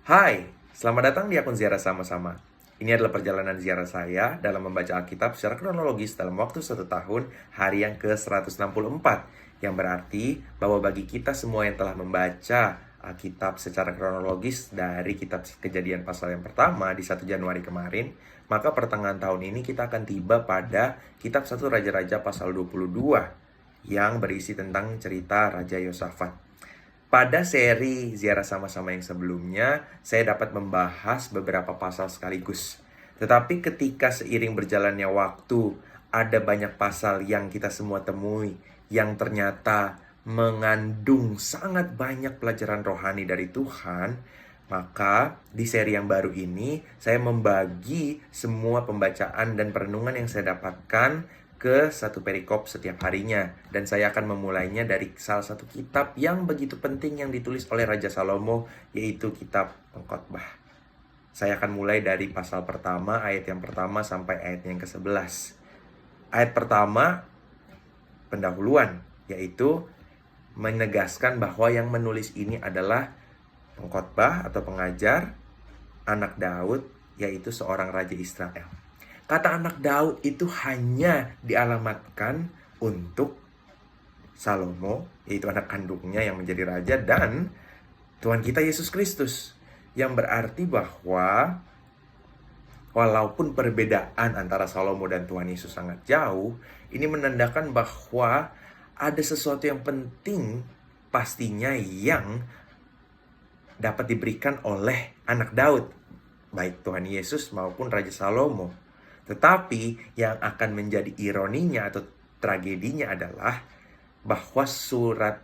Hai, selamat datang di akun Ziarah Sama-Sama. Ini adalah perjalanan ziarah saya dalam membaca Alkitab secara kronologis dalam waktu 1 tahun, hari yang ke-164. Yang berarti bahwa bagi kita semua yang telah membaca Alkitab secara kronologis dari kitab Kejadian pasal yang pertama di 1 Januari kemarin, maka pertengahan tahun ini kita akan tiba pada kitab 1 Raja-Raja pasal 22 yang berisi tentang cerita Raja Yosafat. Pada seri Ziarah Sama-Sama yang sebelumnya, saya dapat membahas beberapa pasal sekaligus. Tetapi ketika seiring berjalannya waktu, ada banyak pasal yang kita semua temui, yang ternyata mengandung sangat banyak pelajaran rohani dari Tuhan. Maka di seri yang baru ini, saya membagi semua pembacaan dan perenungan yang saya dapatkan ke satu perikop setiap harinya. Dan saya akan memulainya dari salah satu kitab yang begitu penting yang ditulis oleh Raja Salomo, yaitu kitab Pengkhotbah. Saya akan mulai dari pasal pertama, ayat yang pertama sampai ayat yang ke-11. Ayat pertama, pendahuluan, yaitu menegaskan bahwa yang menulis ini adalah pengkhotbah atau pengajar, anak Daud, yaitu seorang raja Israel. Kata anak Daud itu hanya dialamatkan untuk Salomo, yaitu anak kandungnya yang menjadi raja, dan Tuhan kita Yesus Kristus. Yang berarti bahwa walaupun perbedaan antara Salomo dan Tuhan Yesus sangat jauh, ini menandakan bahwa ada sesuatu yang penting pastinya yang dapat diberikan oleh anak Daud, baik Tuhan Yesus maupun Raja Salomo. Tetapi yang akan menjadi ironinya atau tragedinya adalah bahwa surat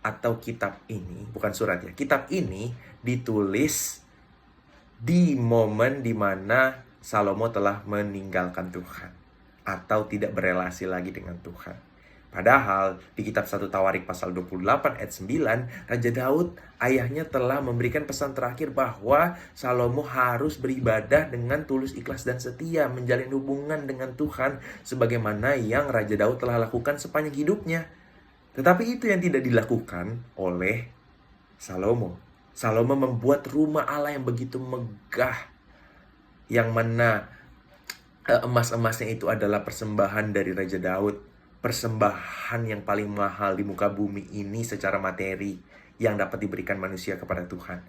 atau kitab ini, bukan surat ya, kitab ini ditulis di momen di mana Salomo telah meninggalkan Tuhan atau tidak berelasi lagi dengan Tuhan. Padahal di kitab 1 Tawarik pasal 28 ayat 9, Raja Daud ayahnya telah memberikan pesan terakhir bahwa Salomo harus beribadah dengan tulus, ikhlas, dan setia, menjalin hubungan dengan Tuhan sebagaimana yang Raja Daud telah lakukan sepanjang hidupnya. Tetapi itu yang tidak dilakukan oleh Salomo. Salomo membuat rumah Allah yang begitu megah, yang mana emas-emasnya itu adalah persembahan dari Raja Daud. Persembahan yang paling mahal di muka bumi ini secara materi yang dapat diberikan manusia kepada Tuhan.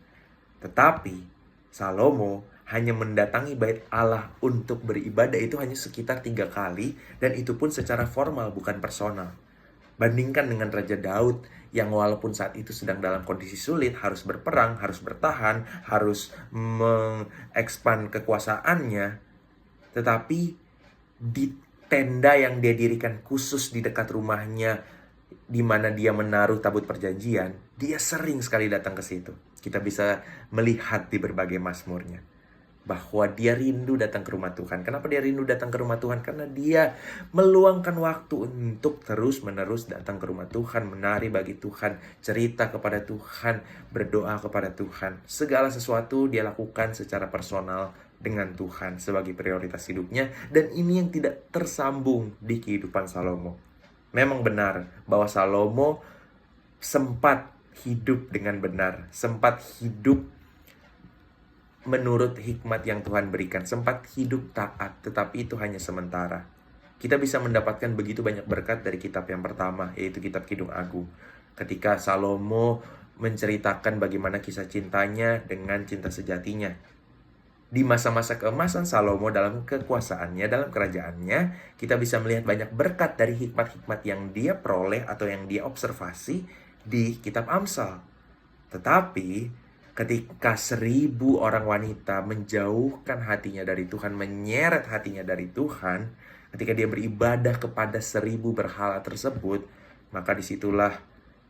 Tetapi Salomo hanya mendatangi bait Allah untuk beribadah itu hanya sekitar 3 kali, dan itu pun secara formal, bukan personal. Bandingkan dengan Raja Daud yang walaupun saat itu sedang dalam kondisi sulit, harus berperang, harus bertahan, harus mengekspan kekuasaannya, tetapi di tenda yang dia dirikan khusus di dekat rumahnya, di mana dia menaruh tabut perjanjian, dia sering sekali datang ke situ. Kita bisa melihat di berbagai mazmurnya bahwa dia rindu datang ke rumah Tuhan. Kenapa dia rindu datang ke rumah Tuhan? Karena dia meluangkan waktu untuk terus-menerus datang ke rumah Tuhan, menari bagi Tuhan, cerita kepada Tuhan, berdoa kepada Tuhan. Segala sesuatu dia lakukan secara personal dengan Tuhan sebagai prioritas hidupnya, dan ini yang tidak tersambung di kehidupan Salomo. Memang benar bahwa Salomo sempat hidup dengan benar, sempat hidup menurut hikmat yang Tuhan berikan, sempat hidup taat, tetapi itu hanya sementara. Kita bisa mendapatkan begitu banyak berkat dari kitab yang pertama, yaitu kitab Kidung Agung. Ketika Salomo menceritakan bagaimana kisah cintanya dengan cinta sejatinya. Di masa-masa keemasan Salomo dalam kekuasaannya, dalam kerajaannya, kita bisa melihat banyak berkat dari hikmat-hikmat yang dia peroleh atau yang dia observasi di kitab Amsal. Tetapi ketika 1000 orang wanita menjauhkan hatinya dari Tuhan, menyeret hatinya dari Tuhan, ketika dia beribadah kepada 1000 berhala tersebut, maka disitulah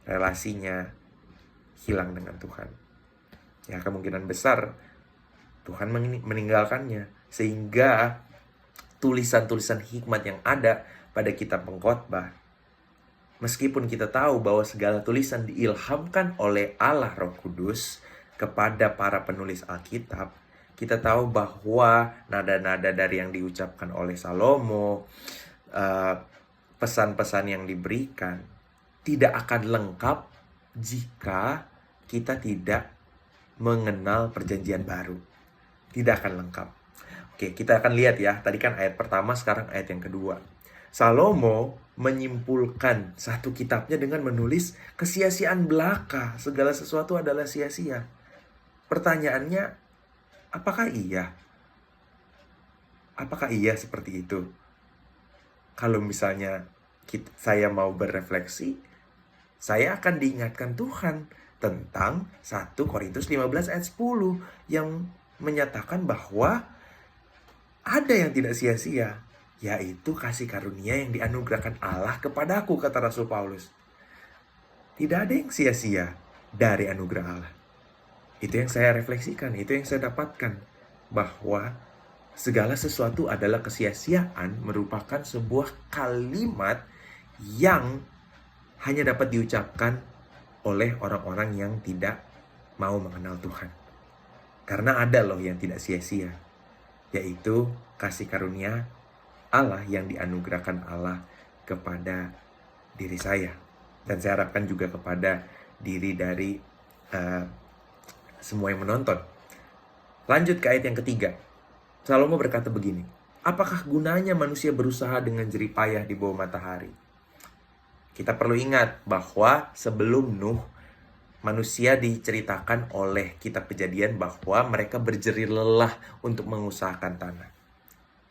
relasinya hilang dengan Tuhan. Ya, kemungkinan besar Tuhan meninggalkannya, sehingga tulisan-tulisan hikmat yang ada pada kitab Pengkhotbah, meskipun kita tahu bahwa segala tulisan diilhamkan oleh Allah Roh Kudus kepada para penulis Alkitab, kita tahu bahwa nada-nada dari yang diucapkan oleh Salomo, pesan-pesan yang diberikan, tidak akan lengkap jika kita tidak mengenal perjanjian baru. Tidak akan lengkap. Oke, kita akan lihat ya. Tadi kan ayat pertama, sekarang ayat yang kedua. Salomo menyimpulkan satu kitabnya dengan menulis kesia-siaan belaka. Segala sesuatu adalah sia-sia. Pertanyaannya, apakah iya? Apakah iya seperti itu? Kalau misalnya saya mau berefleksi, saya akan diingatkan Tuhan tentang 1 Korintus 15 ayat 10 yang menyatakan bahwa ada yang tidak sia-sia, yaitu kasih karunia yang dianugerahkan Allah kepadaku, kata Rasul Paulus. Tidak ada yang sia-sia dari anugerah Allah. Itu yang saya refleksikan, itu yang saya dapatkan, bahwa segala sesuatu adalah kesia-siaan merupakan sebuah kalimat yang hanya dapat diucapkan oleh orang-orang yang tidak mau mengenal Tuhan. Karena ada loh yang tidak sia-sia, yaitu kasih karunia Allah yang dianugerahkan Allah kepada diri saya. Dan saya harapkan juga kepada diri dari semua yang menonton. Lanjut ke ayat yang ketiga. Salomo berkata begini, apakah gunanya manusia berusaha dengan jerih payah di bawah matahari? Kita perlu ingat bahwa sebelum Nuh, manusia diceritakan oleh kitab Kejadian bahwa mereka berjerih lelah untuk mengusahakan tanah.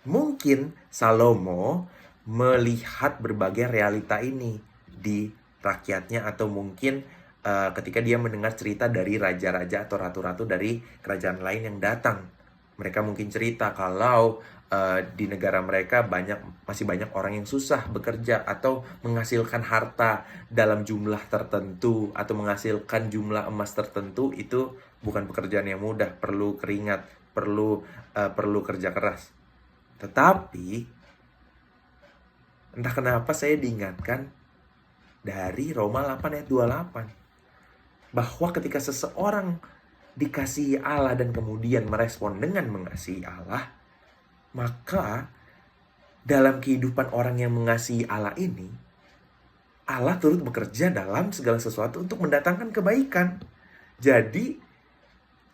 Mungkin Salomo melihat berbagai realita ini di rakyatnya, atau mungkin ketika dia mendengar cerita dari raja-raja atau ratu-ratu dari kerajaan lain yang datang. Mereka mungkin cerita kalau di negara mereka masih banyak orang yang susah bekerja atau menghasilkan harta dalam jumlah tertentu, atau menghasilkan jumlah emas tertentu. Itu bukan pekerjaan yang mudah, perlu keringat, perlu kerja keras. Tetapi entah kenapa saya diingatkan dari Roma 8 ayat 28, bahwa ketika seseorang dikasihi Allah dan kemudian merespon dengan mengasihi Allah, maka dalam kehidupan orang yang mengasihi Allah ini, Allah turut bekerja dalam segala sesuatu untuk mendatangkan kebaikan. Jadi,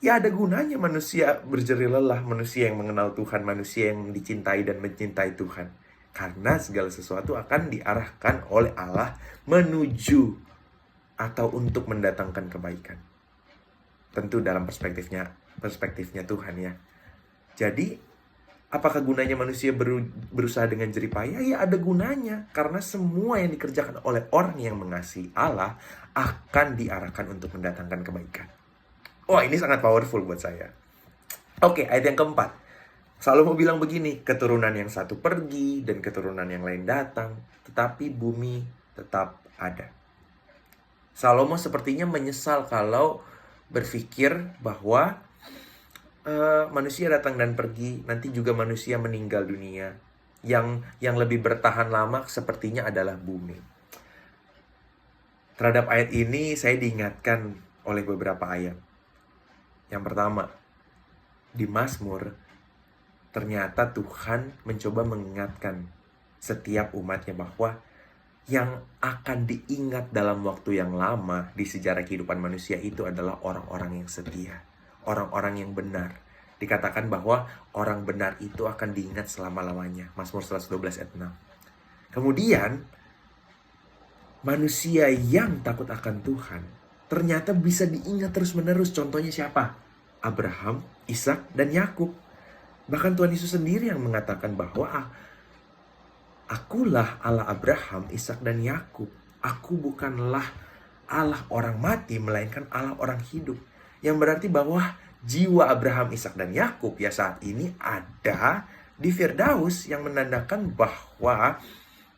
ya ada gunanya manusia berjerih lelah, manusia yang mengenal Tuhan, manusia yang dicintai dan mencintai Tuhan. Karena segala sesuatu akan diarahkan oleh Allah menuju atau untuk mendatangkan kebaikan. Tentu dalam perspektifnya Tuhan ya. Jadi, apakah gunanya manusia berusaha dengan jerih payah? Ya ada gunanya, karena semua yang dikerjakan oleh orang yang mengasihi Allah akan diarahkan untuk mendatangkan kebaikan. Wah, ini sangat powerful buat saya. Oke, ayat yang keempat. Salomo bilang begini, keturunan yang satu pergi dan keturunan yang lain datang, tetapi bumi tetap ada. Salomo sepertinya menyesal kalau berpikir bahwa manusia datang dan pergi, nanti juga manusia meninggal dunia. Yang lebih bertahan lama sepertinya adalah bumi. Terhadap ayat ini saya diingatkan oleh beberapa ayat. Yang pertama, di Mazmur, ternyata Tuhan mencoba mengingatkan setiap umatnya bahwa yang akan diingat dalam waktu yang lama di sejarah kehidupan manusia itu adalah orang-orang yang setia, orang-orang yang benar. Dikatakan bahwa orang benar itu akan diingat selama-lamanya. Mazmur 112 ayat 6. Kemudian, manusia yang takut akan Tuhan ternyata bisa diingat terus-menerus. Contohnya siapa? Abraham, Ishak, dan Yakub. Bahkan Tuhan Yesus sendiri yang mengatakan bahwa Akulah Allah Abraham, Ishak, dan Yakub. Aku bukanlah Allah orang mati, melainkan Allah orang hidup. Yang berarti bahwa jiwa Abraham, Ishak, dan Yakub ya saat ini ada di Firdaus, yang menandakan bahwa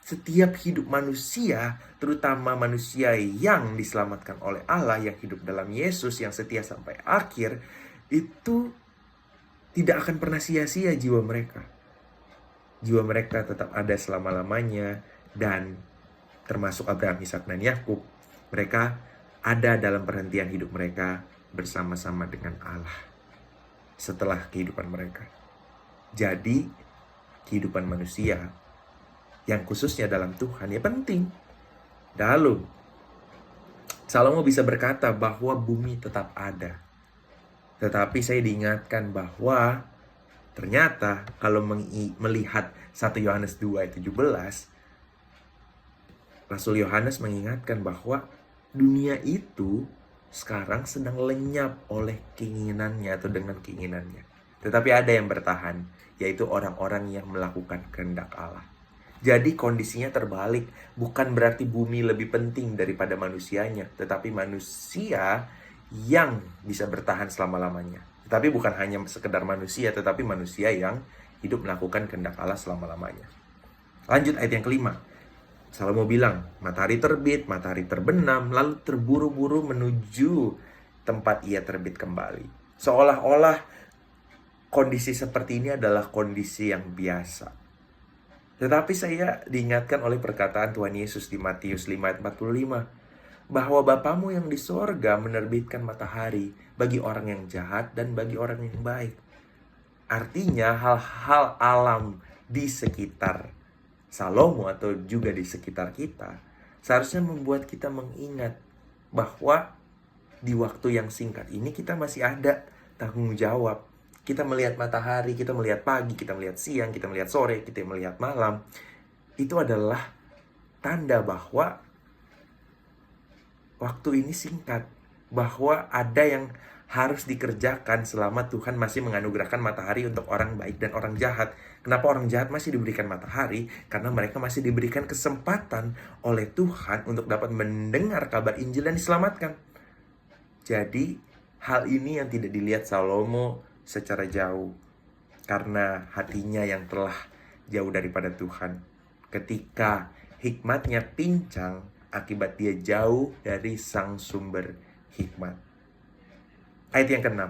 setiap hidup manusia, terutama manusia yang diselamatkan oleh Allah, yang hidup dalam Yesus, yang setia sampai akhir, itu tidak akan pernah sia-sia jiwa mereka. Jiwa mereka tetap ada selama-lamanya, dan termasuk Abraham, Ishak, dan Yakub, mereka ada dalam perhentian hidup mereka bersama-sama dengan Allah setelah kehidupan mereka. Jadi, kehidupan manusia yang khususnya dalam Tuhan ya penting. Lalu, Salomo bisa berkata bahwa bumi tetap ada. Tetapi saya diingatkan bahwa ternyata kalau melihat 1 Yohanes 2 ayat 17, Rasul Yohanes mengingatkan bahwa dunia itu sekarang sedang lenyap oleh keinginannya atau dengan keinginannya. Tetapi ada yang bertahan, yaitu orang-orang yang melakukan kehendak Allah. Jadi kondisinya terbalik, bukan berarti bumi lebih penting daripada manusianya, tetapi manusia yang bisa bertahan selama-lamanya. Tetapi bukan hanya sekedar manusia, tetapi manusia yang hidup melakukan kehendak Allah selama-lamanya. Lanjut ayat yang kelima. Salomo bilang, matahari terbit, matahari terbenam, lalu terburu-buru menuju tempat ia terbit kembali. Seolah-olah kondisi seperti ini adalah kondisi yang biasa. Tetapi saya diingatkan oleh perkataan Tuhan Yesus di Matius 5 ayat 45. Bahwa Bapamu yang di sorga menerbitkan matahari bagi orang yang jahat dan bagi orang yang baik. Artinya hal-hal alam di sekitar Salomo atau juga di sekitar kita seharusnya membuat kita mengingat bahwa di waktu yang singkat ini kita masih ada tanggung jawab. Kita melihat matahari, kita melihat pagi, kita melihat siang, kita melihat sore, kita melihat malam. Itu adalah tanda bahwa waktu ini singkat, bahwa ada yang harus dikerjakan selama Tuhan masih menganugerahkan matahari untuk orang baik dan orang jahat. Kenapa orang jahat masih diberikan matahari? Karena mereka masih diberikan kesempatan oleh Tuhan untuk dapat mendengar kabar Injil dan diselamatkan. Jadi, hal ini yang tidak dilihat Salomo secara jauh, karena hatinya yang telah jauh daripada Tuhan. Ketika hikmatnya pincang, akibat dia jauh dari sang sumber hikmat. Ayat yang ke-6.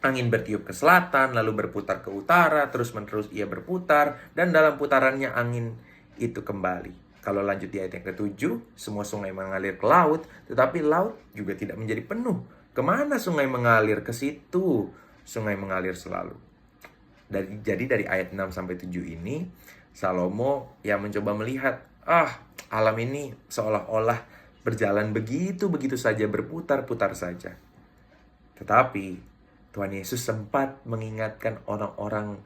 Angin bertiup ke selatan, lalu berputar ke utara, terus-menerus ia berputar, dan dalam putarannya angin itu kembali. Kalau lanjut di ayat yang ke-7, semua sungai mengalir ke laut, tetapi laut juga tidak menjadi penuh. Kemana sungai mengalir? Ke situ sungai mengalir selalu. Jadi dari ayat 6 sampai 7 ini, Salomo yang mencoba melihat, alam ini seolah-olah berjalan begitu saja, berputar-putar saja. Tetapi Tuhan Yesus sempat mengingatkan orang-orang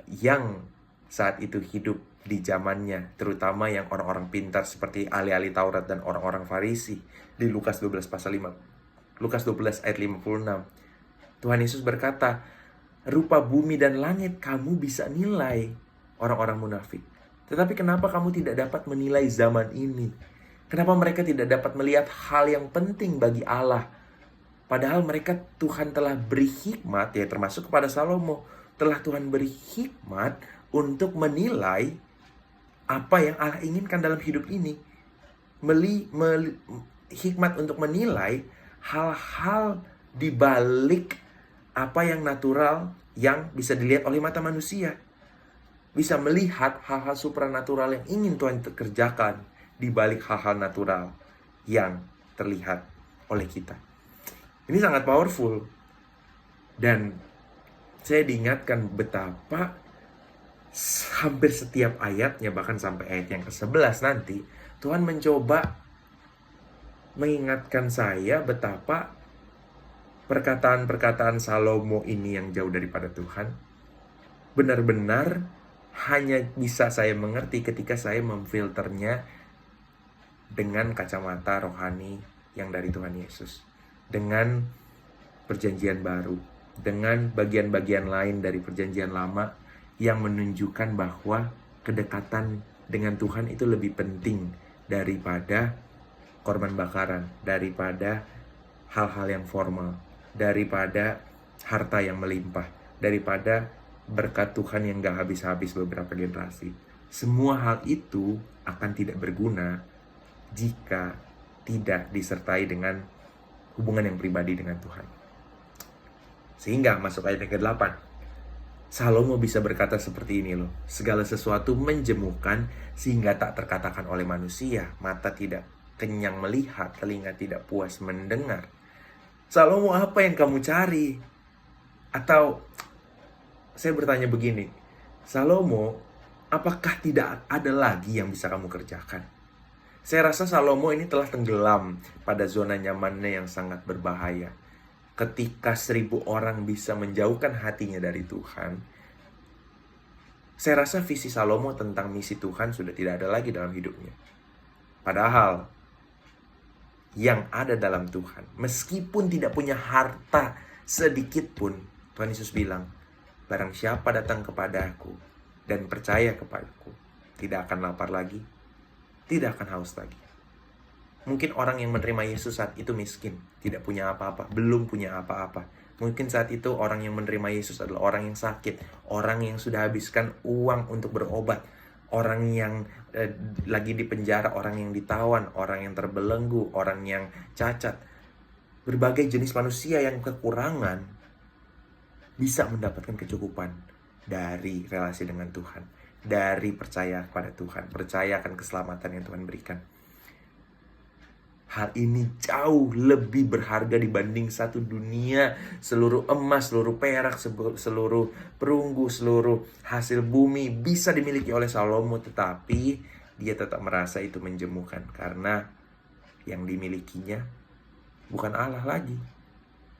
yang saat itu hidup di zamannya, terutama yang orang-orang pintar seperti ahli-ahli Taurat dan orang-orang Farisi. Di Lukas 12 pasal 5, Lukas 12 ayat 56. Tuhan Yesus berkata, rupa bumi dan langit kamu bisa nilai, orang-orang munafik. Tetapi kenapa kamu tidak dapat menilai zaman ini? Kenapa mereka tidak dapat melihat hal yang penting bagi Allah? Padahal mereka Tuhan telah beri hikmat, ya termasuk kepada Salomo. Telah Tuhan beri hikmat untuk menilai apa yang Allah inginkan dalam hidup ini. Hikmat untuk menilai hal-hal di balik apa yang natural yang bisa dilihat oleh mata manusia. Bisa melihat hal-hal supranatural yang ingin Tuhan kerjakan di balik hal-hal natural yang terlihat oleh kita. Ini sangat powerful. Dan saya diingatkan betapa hampir setiap ayatnya, bahkan sampai ayat yang ke-11 nanti, Tuhan mencoba mengingatkan saya betapa perkataan-perkataan Salomo ini yang jauh daripada Tuhan benar-benar hanya bisa saya mengerti ketika saya memfilternya dengan kacamata rohani yang dari Tuhan Yesus, dengan perjanjian baru, dengan bagian-bagian lain dari perjanjian lama yang menunjukkan bahwa kedekatan dengan Tuhan itu lebih penting daripada korban bakaran, daripada hal-hal yang formal, daripada harta yang melimpah, daripada berkat Tuhan yang gak habis-habis beberapa generasi. Semua hal itu akan tidak berguna jika tidak disertai dengan hubungan yang pribadi dengan Tuhan. Sehingga masuk ayat yang ke-8, Salomo bisa berkata seperti ini loh, segala sesuatu menjemukan sehingga tak terkatakan oleh manusia, mata tidak kenyang melihat, telinga tidak puas mendengar. Salomo, apa yang kamu cari? Atau saya bertanya begini, Salomo, apakah tidak ada lagi yang bisa kamu kerjakan? Saya rasa Salomo ini telah tenggelam pada zona nyamannya yang sangat berbahaya. ketika 1.000 orang bisa menjauhkan hatinya dari Tuhan, saya rasa visi Salomo tentang misi Tuhan sudah tidak ada lagi dalam hidupnya. Padahal yang ada dalam Tuhan, meskipun tidak punya harta sedikit pun, Tuhan Yesus bilang, barang siapa datang kepadaku dan percaya kepadaku, tidak akan lapar lagi, tidak akan haus lagi. Mungkin orang yang menerima Yesus saat itu miskin, tidak punya apa-apa, belum punya apa-apa. Mungkin saat itu orang yang menerima Yesus adalah orang yang sakit, orang yang sudah habiskan uang untuk berobat, orang yang lagi di penjara, orang yang ditawan, orang yang terbelenggu, orang yang cacat. Berbagai jenis manusia yang kekurangan bisa mendapatkan kecukupan dari relasi dengan Tuhan, dari percaya kepada Tuhan, percaya akan keselamatan yang Tuhan berikan. Hal ini jauh lebih berharga dibanding satu dunia, seluruh emas, seluruh perak, seluruh perunggu, seluruh hasil bumi bisa dimiliki oleh Salomo. Tetapi dia tetap merasa itu menjemukan karena yang dimilikinya bukan Allah lagi,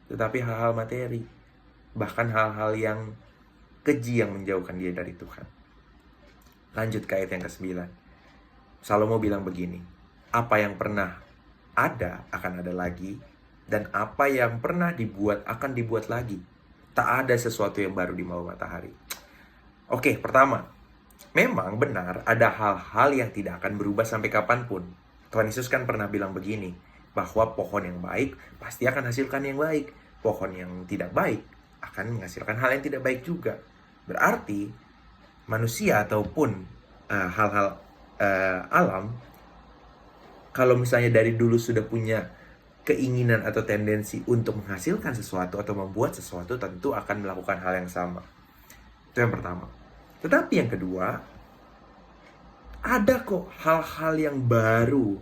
tetapi hal-hal materi, bahkan hal-hal yang keji yang menjauhkan dia dari Tuhan. Lanjut ke ayat yang ke-9. Salomo bilang begini, apa yang pernah ada akan ada lagi, dan apa yang pernah dibuat akan dibuat lagi. Tak ada sesuatu yang baru di bawah matahari. Oke, pertama, memang benar ada hal-hal yang tidak akan berubah sampai kapanpun. Tuhan Yesus kan pernah bilang begini, bahwa pohon yang baik pasti akan hasilkan yang baik. Pohon yang tidak baik akan menghasilkan hal yang tidak baik juga. Berarti manusia ataupun hal-hal alam, kalau misalnya dari dulu sudah punya keinginan atau tendensi untuk menghasilkan sesuatu atau membuat sesuatu, tentu akan melakukan hal yang sama. Itu yang pertama. Tetapi yang kedua, ada kok hal-hal yang baru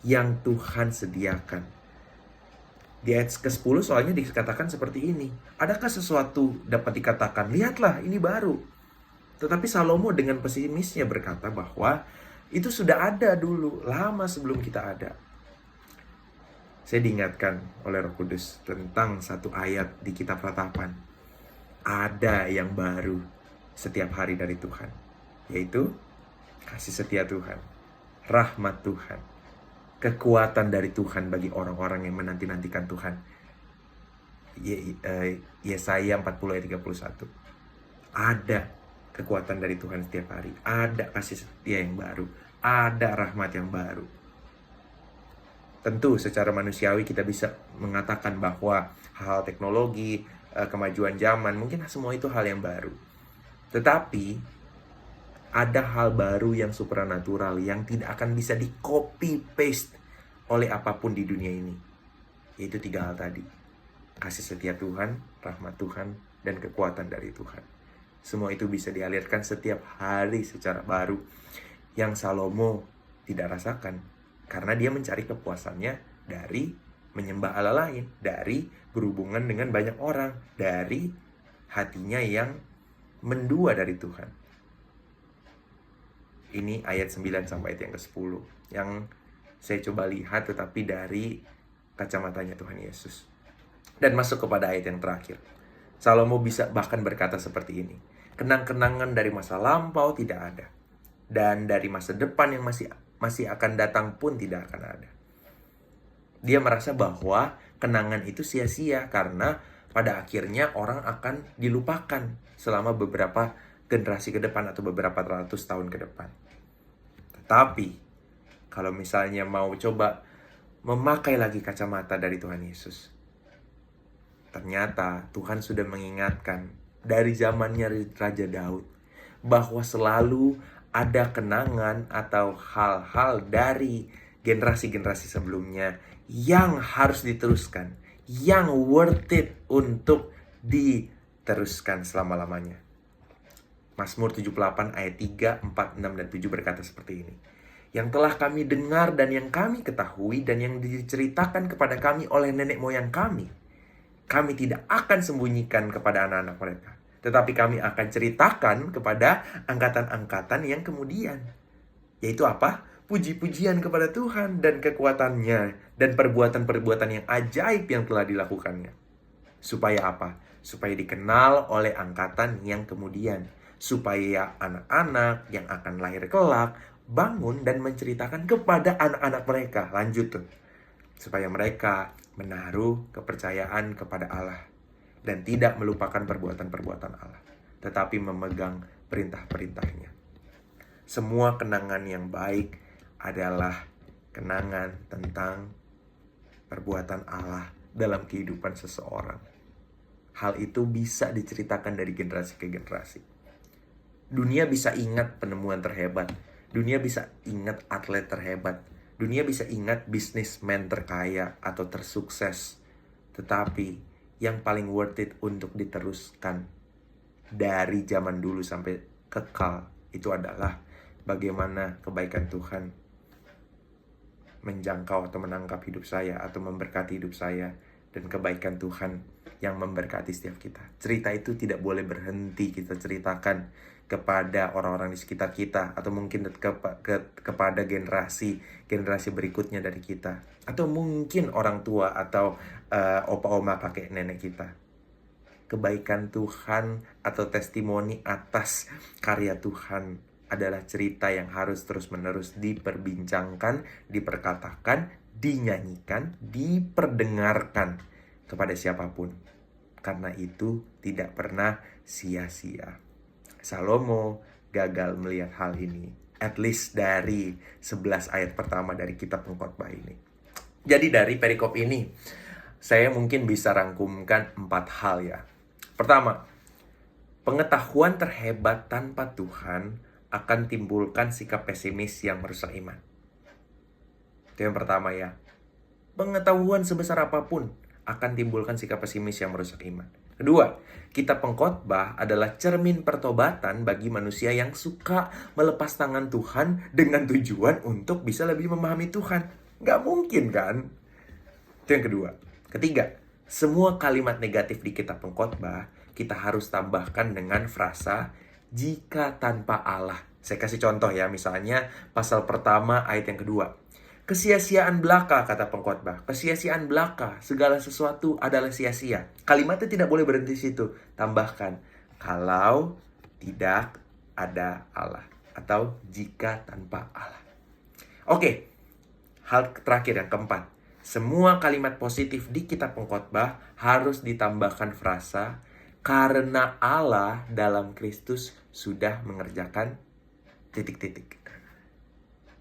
yang Tuhan sediakan. Di ayat ke-10 soalnya dikatakan seperti ini. Adakah sesuatu dapat dikatakan, lihatlah ini baru. Tetapi Salomo dengan pesimisnya berkata bahwa itu sudah ada dulu, lama sebelum kita ada. Saya diingatkan oleh Roh Kudus tentang satu ayat di kitab Ratapan. Ada yang baru setiap hari dari Tuhan, yaitu kasih setia Tuhan, rahmat Tuhan, kekuatan dari Tuhan bagi orang-orang yang menanti-nantikan Tuhan. Yesaya 40 ayat 31. Ada kekuatan dari Tuhan setiap hari, ada kasih setia yang baru, ada rahmat yang baru. Tentu secara manusiawi kita bisa mengatakan bahwa hal teknologi, kemajuan zaman, mungkin semua itu hal yang baru. Tetapi ada hal baru yang supranatural yang tidak akan bisa di copy paste oleh apapun di dunia ini. Yaitu 3 hal tadi. Kasih setia Tuhan, rahmat Tuhan, dan kekuatan dari Tuhan. Semua itu bisa dialirkan setiap hari secara baru yang Salomo tidak rasakan. Karena dia mencari kepuasannya dari menyembah Allah lain, dari berhubungan dengan banyak orang, dari hatinya yang mendua dari Tuhan. Ini ayat 9 sampai ayat yang ke-10 yang saya coba lihat tetapi dari kacamatanya Tuhan Yesus. Dan masuk kepada ayat yang terakhir. Salomo bisa bahkan berkata seperti ini, kenang-kenangan dari masa lampau tidak ada, dan dari masa depan yang masih akan datang pun tidak akan ada. Dia merasa bahwa kenangan itu sia-sia karena pada akhirnya orang akan dilupakan selama beberapa generasi ke depan atau beberapa ratus tahun ke depan. Tetapi kalau misalnya mau coba memakai lagi kacamata dari Tuhan Yesus, ternyata Tuhan sudah mengingatkan dari zamannya Raja Daud bahwa selalu ada kenangan atau hal-hal dari generasi-generasi sebelumnya yang harus diteruskan, yang worth it untuk diteruskan selama-lamanya. Mazmur 78 ayat 3, 4, 6, dan 7 berkata seperti ini. Yang telah kami dengar dan yang kami ketahui dan yang diceritakan kepada kami oleh nenek moyang kami tidak akan sembunyikan kepada anak-anak mereka. Tetapi kami akan ceritakan kepada angkatan-angkatan yang kemudian. Yaitu apa? Puji-pujian kepada Tuhan dan kekuatannya dan perbuatan-perbuatan yang ajaib yang telah dilakukannya. Supaya apa? Supaya dikenal oleh angkatan yang kemudian. Supaya anak-anak yang akan lahir kelak bangun dan menceritakan kepada anak-anak mereka. Lanjut tuh. Supaya mereka menaruh kepercayaan kepada Allah dan tidak melupakan perbuatan-perbuatan Allah, tetapi memegang perintah-perintahnya. Semua kenangan yang baik adalah kenangan tentang perbuatan Allah dalam kehidupan seseorang. Hal itu bisa diceritakan dari generasi ke generasi. Dunia bisa ingat penemuan terhebat. Dunia bisa ingat atlet terhebat. Dunia bisa ingat bisnismen terkaya atau tersukses. Tetapi yang paling worth it untuk diteruskan dari zaman dulu sampai kekal itu adalah bagaimana kebaikan Tuhan menjangkau atau menangkap hidup saya atau memberkati hidup saya, dan kebaikan Tuhan yang memberkati setiap kita. Cerita itu tidak boleh berhenti kita ceritakan kepada orang-orang di sekitar kita, atau mungkin kepada generasi berikutnya dari kita, atau mungkin orang tua atau opa oma kakek nenek kita. Kebaikan Tuhan atau testimoni atas karya Tuhan adalah cerita yang harus terus-menerus diperbincangkan, diperkatakan, dinyanyikan, diperdengarkan kepada siapapun. Karena itu tidak pernah sia-sia. Salomo gagal melihat hal ini, at least dari 11 ayat pertama dari kitab Pengkhotbah ini. Jadi dari perikop ini, saya mungkin bisa rangkumkan 4 hal ya. Pertama, pengetahuan terhebat tanpa Tuhan akan timbulkan sikap pesimis yang merusak iman. Itu yang pertama ya. Pengetahuan sebesar apapun akan timbulkan sikap pesimis yang merusak iman. Kedua, kitab Pengkhotbah adalah cermin pertobatan bagi manusia yang suka melepas tangan Tuhan dengan tujuan untuk bisa lebih memahami Tuhan. Nggak mungkin kan? Itu yang kedua. Ketiga, semua kalimat negatif di kitab Pengkhotbah kita harus tambahkan dengan frasa jika tanpa Allah. Saya kasih contoh ya, misalnya pasal pertama ayat yang kedua. Kesia-siaan belaka, kata Pengkhotbah. Kesia-siaan belaka, segala sesuatu adalah sia-sia. Kalimatnya tidak boleh berhenti situ. Tambahkan, kalau tidak ada Allah. Atau jika tanpa Allah. Oke, hal terakhir yang keempat. Semua kalimat positif di kitab Pengkhotbah harus ditambahkan frasa karena Allah dalam Kristus sudah mengerjakan ...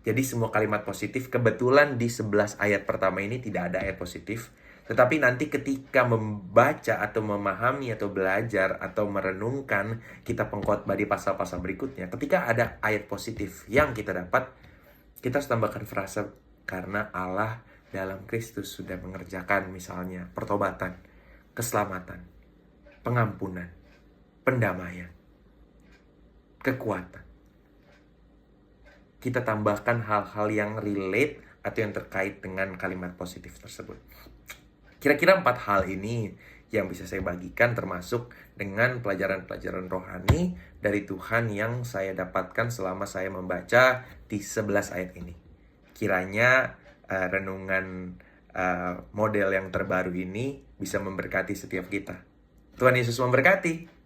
Jadi semua kalimat positif, kebetulan di 11 ayat pertama ini tidak ada ayat positif. Tetapi nanti ketika membaca atau memahami atau belajar atau merenungkan kitab Pengkhotbah di pasal-pasal berikutnya, ketika ada ayat positif yang kita dapat, kita harus tambahkan frasa karena Allah dalam Kristus sudah mengerjakan misalnya pertobatan, keselamatan, pengampunan, pendamaian, kekuatan. Kita tambahkan hal-hal yang relate atau yang terkait dengan kalimat positif tersebut. Kira-kira 4 hal ini yang bisa saya bagikan, termasuk dengan pelajaran-pelajaran rohani dari Tuhan yang saya dapatkan selama saya membaca di 11 ayat ini. Kiranya renungan model yang terbaru ini bisa memberkati setiap kita. Tuhan Yesus memberkati.